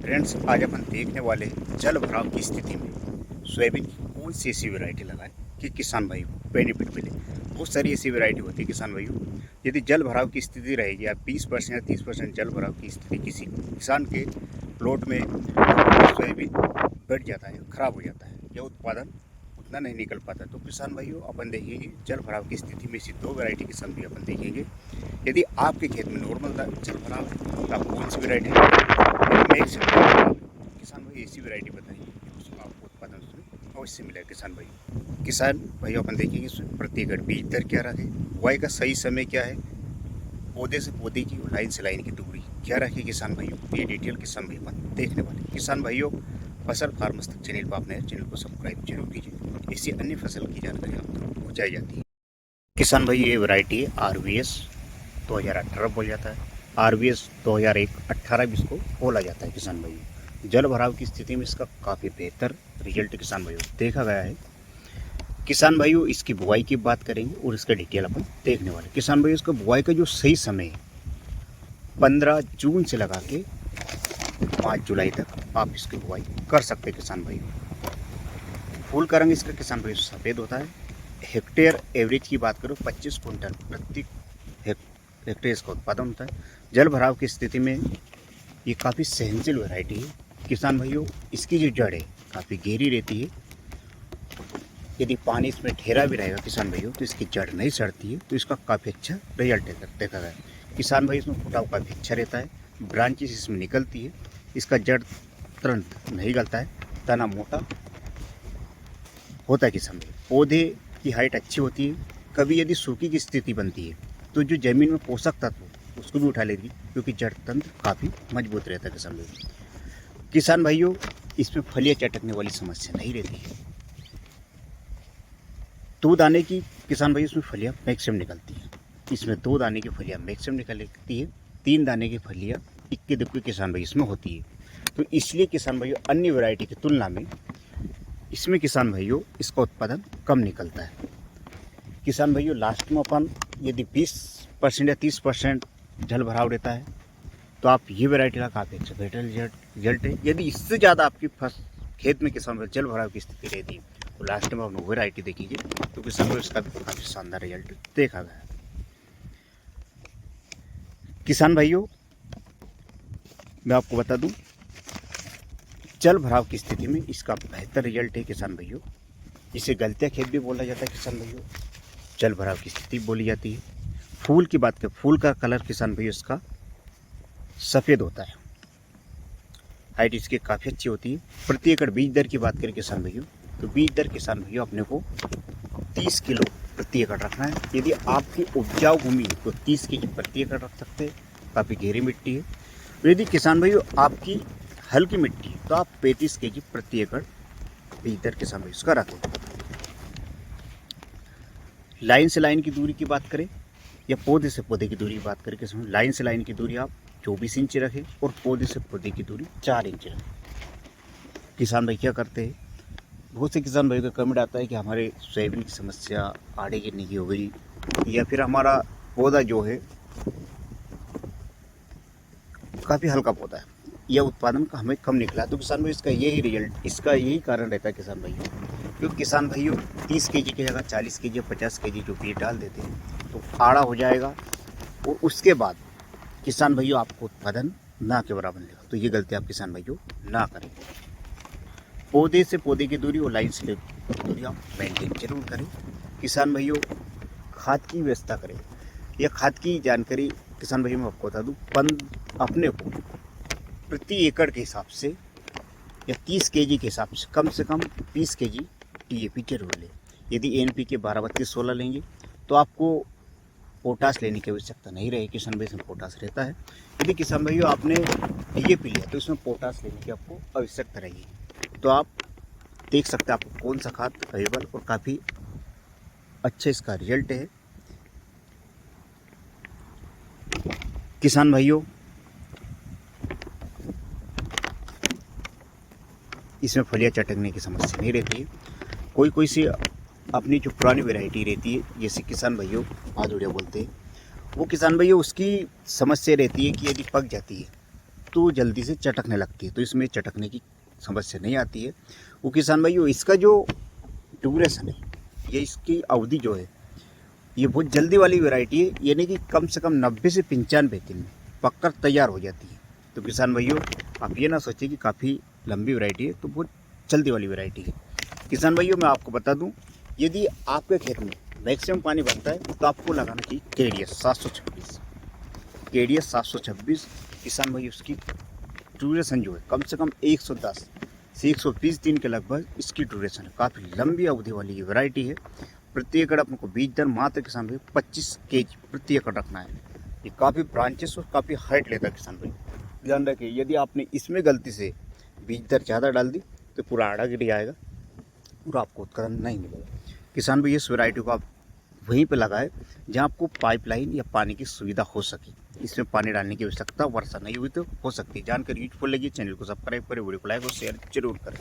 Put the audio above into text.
Friends, आज अपन देखने वाले हैं जल भराव की स्थिति में सोयाबीन की कौन सी ऐसी वैरायटी लगाएं कि किसान भाई को बेनिफिट मिले। बहुत सारी ऐसी वैरायटी होती है किसान भाइयों। यदि जल भराव की स्थिति रहेगी या 20% या 30% जल भराव की स्थिति किसी किसान के प्लॉट में, तो सोयाबीन बढ़ जाता है, खराब हो जाता है या उत्पादन उतना नहीं निकल पाता। तो किसान भाइयों, अपन देखेंगे जल भराव की स्थिति में इसी दो वैरायटी किसान भी अपन देखेंगे। यदि आपके खेत में नॉर्मल जल भराव है तो आप कौन सी वैरायटी किसान भाई ऐसी वैरायटी बताइए कि उसका आपको उत्पादन उसमें अवश्य मिलेगा। किसान भाई अपन देखेंगे इसमें प्रति एकड़ बीज दर क्या रखे, बुआई का सही समय क्या है, पौधे से पौधे की और लाइन से लाइन की दूरी क्या रखे। किसान भाइयों, ये डिटेल किसान भाई अपन देखने वाले। किसान भाइयों, फसल फार्मर्स तक चैनल पर अपने चैनल को सब्सक्राइब जरूर कीजिए, इससे अन्य फसल की जानकारी आप तक पहुँचाई जाती है। किसान भाई, ये वैरायटी है RVS 2018 बोला जाता है। RVS 2018 भी इसको बोला जाता है। किसान भाइयों, जल भराव की स्थिति में इसका काफ़ी बेहतर रिजल्ट किसान भाइयों देखा गया है। किसान भाइयों, इसकी बुआई की बात करेंगे और इसका डिटेल अपन देखने वाले। किसान भाइयों, इसका बुआई का जो सही समय है 15 जून से लगा के 5 जुलाई तक आप इसकी बुआई कर सकते हैं। किसान भाइयों, फूल का रंग इसका किसान भाइयों सफ़ेद होता है। हेक्टेयर एवरेज की बात करो 25 कुंटल प्रति हेक्टेयर इसका उत्पादन होता है। जल भराव की स्थिति में ये काफ़ी सहनशील वैरायटी है। किसान भाइयों, इसकी जो जड़ है काफ़ी गहरी रहती है। यदि पानी इसमें ठहरा भी रहेगा किसान भाइयों तो इसकी जड़ नहीं सड़ती है, तो इसका काफ़ी अच्छा रिजल्ट देखा गया है। किसान भाई, इसमें फुटाव काफ़ी अच्छा रहता है, ब्रांचेस इसमें निकलती है, इसका जड़ तुरंत नहीं गलता है, तना मोटा होता है। किसान भाई, पौधे की हाइट अच्छी होती है। कभी यदि सूखी की स्थिति बनती है तो जो जमीन में पोषक तत्व उसको भी उठा लेगी, क्योंकि जड़ तंत्र काफ़ी मजबूत रहता है। किसान भाइयों, इसमें फलियाँ चटकने वाली समस्या नहीं रहती है। 2 दाने की किसान भाइयों इसमें फलियाँ मैक्सिमम निकलती हैं। इसमें 2 दाने की फलियाँ मैक्सिमम निकलती है, 3 दाने की फलियाँ इक्के दुक्के किसान भाई इसमें होती है। तो इसलिए किसान भाइयों, अन्य वैरायटी की तुलना में इसमें किसान भाइयों इसका उत्पादन कम निकलता है। किसान भाइयों, लास्ट में अपन यदि 20% या 30% जल भराव रहता है तो आप ये वैरायटी का काफ़ी अच्छा बेटर रिजल्ट है। यदि इससे ज़्यादा आपकी खेत में किसान जल भराव की स्थिति रहती है तो लास्ट में आप वो वैरायटी देखिए, तो किसान भाई इसका भी काफ़ी शानदार रिजल्ट देखा गया है। किसान भाइयों, मैं आपको बता दूं, जल भराव की स्थिति में इसका बेहतर रिजल्ट है। किसान भाइयों, इसे गलतिया खेत भी बोला जाता है। किसान भाइयों, जल भराव की स्थिति बोली जाती है। फूल की बात करें, फूल का कलर किसान भाइयों इसका सफ़ेद होता है। हाइट इसकी काफ़ी अच्छी होती है। प्रति एकड़ बीज दर की बात करें किसान भाइयों, तो बीज दर किसान भाइयों अपने को 30 किलो प्रति एकड़ रखना है। यदि आपकी उपजाऊ भूमि है तो 30 केजी प्रति एकड़ रख सकते हैं, काफ़ी गहरी मिट्टी है। यदि किसान भाइयों आपकी हल्की मिट्टी है तो आप 35 केजी प्रति एकड़ बीज दर किसान भाइयों इसका रखें। लाइन से लाइन की दूरी की बात करें या पौधे से पौधे की दूरी की बात करें, किसान लाइन से लाइन की दूरी आप 24 इंच रखें और पौधे से पौधे की दूरी 4 इंच रखें। किसान भाई क्या करते हैं, बहुत से किसान भाई का कमेंट आता है कि हमारे सोयाबीन की समस्या आड़े गिरने की हो गई, या फिर हमारा पौधा जो है काफ़ी हल्का पौधा है या उत्पादन का हमें कम निकला। तो किसान भाई इसका यही कारण रहता है किसान भाइयों, क्योंकि किसान भाइयों 30 केजी की जगह 40 केजी या 50 केजी जो बीज डाल देते हैं तो आड़ा हो जाएगा और उसके बाद किसान भाइयों आपको उत्पादन ना के बराबर मिलेगा। तो ये गलती आप किसान भाइयों ना करें। पौधे से पौधे की दूरी और लाइन से दूरी आप मेंटेन जरूर करें। किसान भाइयों, खाद की व्यवस्था करें। यह खाद की जानकारी किसान भाइयों मैं आपको बता दूँ, अपने को प्रति एकड़ के हिसाब से या 30 केजी के हिसाब से कम 20 केजी DAP जरूर लें। यदि NPK 12-32-16 लेंगे तो आपको पोटास लेने की आवश्यकता नहीं रहेगी। किसान भाई इसमें पोटास रहता है। यदि किसान भाइयों आपने DAP लिया तो इसमें पोटास लेने की आपको आवश्यकता रहेगी। तो आप देख सकते हैं आपको कौन सा खाद अवेलेबल और काफ़ी अच्छा इसका रिजल्ट है। किसान भाइयों, इसमें फलियाँ चटकने की समस्या नहीं रहती है। कोई सी अपनी जो पुरानी वैरायटी रहती है, जैसे किसान भाइयों आदुड़िया बोलते हैं, वो किसान भाइयों उसकी समस्या रहती है कि यदि पक जाती है तो जल्दी से चटकने लगती है, तो इसमें चटकने की समस्या नहीं आती है। वो किसान भाइयों, इसका जो ड्यूरेशन है, ये इसकी अवधि जो है, ये बहुत जल्दी वाली वैरायटी है, यानी कि कम से कम 90 से 95 दिन में पककर तैयार हो जाती है। तो किसान भाइयों, आप ये ना सोचिए कि काफ़ी लंबी वैरायटी है, तो बहुत जल्दी वाली वैरायटी है। किसान भाइयों, मैं आपको बता दूं, यदि आपके खेत में मैक्सिमम पानी भरता है तो आपको लगाना चाहिए केडीएस 726। केडीएस 726 किसान भाइयों, उसकी ड्यूरेशन जो है कम से कम 110 से 120 दिन के लगभग इसकी ड्यूरेशन है। काफ़ी लंबी अवधि वाली ये वैरायटी है। प्रति एकड़ अपने को बीज दर मात्र किसान भाई 25 kg प्रति एकड़ रखना है। ये काफ़ी ब्रांचेस और काफ़ी हाइट लेता है किसान भाई। ध्यान रखिए, यदि आपने इसमें गलती से बीज दर ज़्यादा डाल दी तो पूरा आड़ा गिर जाएगा और आपको उत्पादन नहीं मिलेगा। किसान भाई, इस वैरायटी को आप वहीं पे लगाएं जहाँ आपको पाइपलाइन या पानी की सुविधा हो सके। इसमें पानी डालने की आवश्यकता वर्षा नहीं हुई तो हो सकती है। जानकारी यूजफुल लगी, चैनल को सब्सक्राइब करें, वीडियो को लाइक और शेयर जरूर करें।